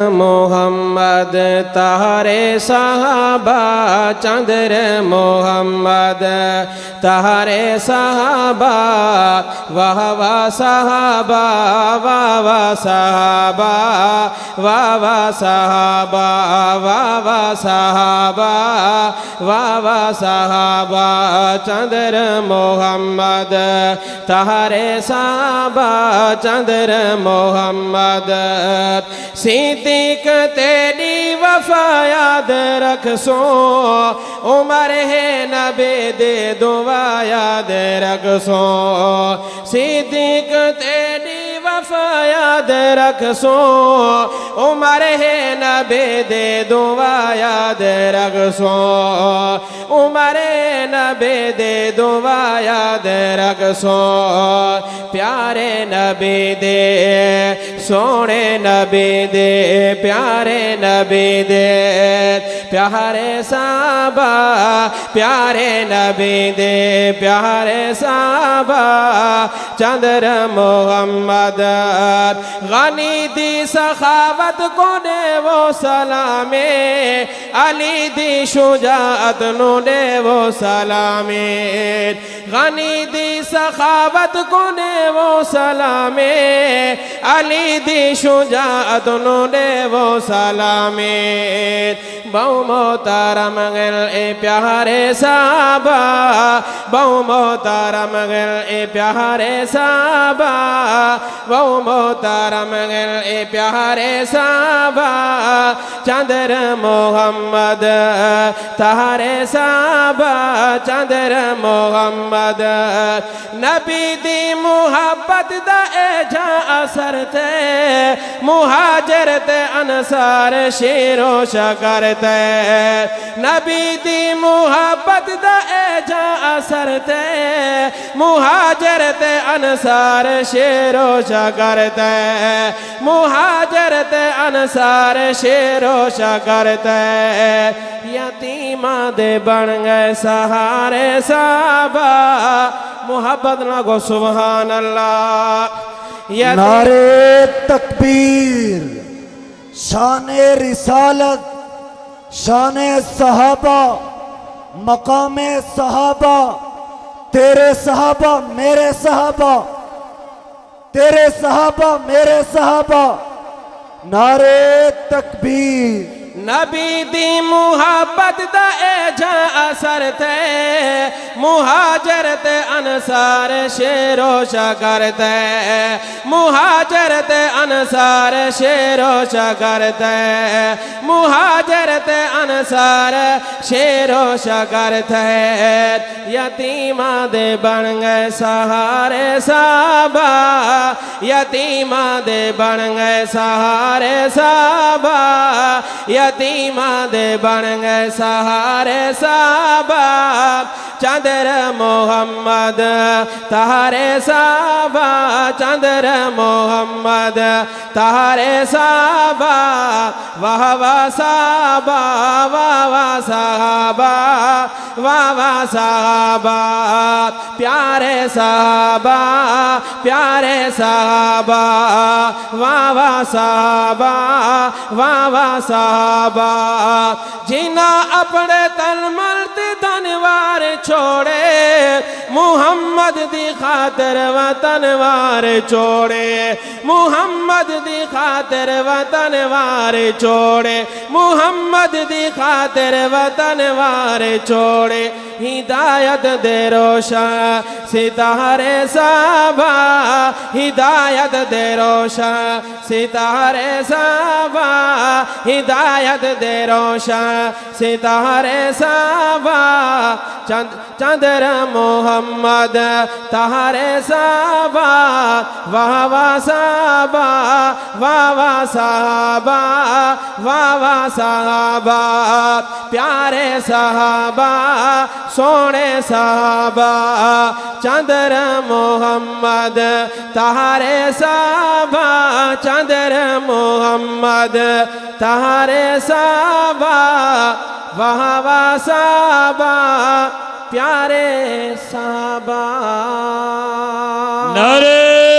मोहम्मद तारे सहाबा चंद्र मोहम्मद तारे सहाबा वाह वाह सहाबा वाह वाह सहाबा वाह वाह सहाबा वाह वाह सहाबा वाह वाह सहाबा चंद्र मोहम्मद तारे सहाबा चंद्र मोहम्मद सिद्दीक तेरी वफा याद रख सो उमर है नबी दे दुआ याद रख सो सिद्दीक तेरी वफा याद रख सो उमर है नबी दे दुआ याद रख सो उमर नबी दे दुआ याद रख सो प्यारे नबी दे सोने नबी दे प्यारे नबी दे प्यारे साहबा प्यारे नबी दे प्यारे साहबा चंद्र मोहम्मद गनी दी सखावत को ने वो सलामे अली दी शुजाअत नु ने वो सलामे गनी दी सखावत को ने वो सलामे अली दी शुजाअत नु ने वो सलामे बहु मोहतरम ए प्यारे साहबा बहु मोहतरम ए प्यारे साहबा बहु मोहतरम ए प्यारे साहबा चंद्र मोहम्मद तारे साहबा चंद्र मोहम्मद नबी दी मुहब्बत दा एजा असर थे मुहाजिर ते अनसार शेरो शकर थे नबी दी मुहब्बत दा एजा असर थे मुहाजिर ते अनसार शेरो शकर थे मुहाजिर ते अनसार शेरो शकर थे यतीमा दे बन गए सहारे साहबा मुहब्बत ना गो सुभान अल्लाह नारे तकबीर शाने रिसालत शाने सहाबा मकामे सहाबा तेरे सहाबा मेरे सहाबा तेरे सहाबा मेरे सहाबा नारे तकबीर नबी दी मुहब्बत दा एजा असर थे मुहाजिर ते अनसार शेरो शकर थे मुहाजिर ते अनसार शेरो शकर थे मुहाजिर ते अनसार शेरो शकर थे यतीमा दे बन गए सहारे साहबा यतीमा दे बन गए सहारे साहबा यतीमा दे बन गए सहारे साहबा चंद्र मोहम्मद तारे साहबा चंद्र मोहम्मद तारे साहबा वाह वाह साहबा वाह वाह साहबा वाह वाह साहबा प्यारे साहबा प्यारे साहबा वाह वाह साहबा वाह वाह साहबा जिना अपने तन मर्द धनवार छोड़े मुहम्मद दी खातिर वतन वार छोड़े मुहम्मद दी खातिर वतन वार छोड़े मुहम्मद दी खातिर वतन वार छोड़े हिदायत दे रोशन सितारे साहबा हिदायत दे रोशन सितारे साहबा हिदायत दे रोशन सितारे साहबा चंद्र मोहम्मद तारे साहबा वाह वाह साहबा वाह वाह साहबा वाह वाह साहबा प्यारे साहबा सोने साहबा चंद्र मोहम्मद तारे साहबा चंद्र मोहम्मद तारे साहबा वाह वाह साहबा प्यारे साहबा नारे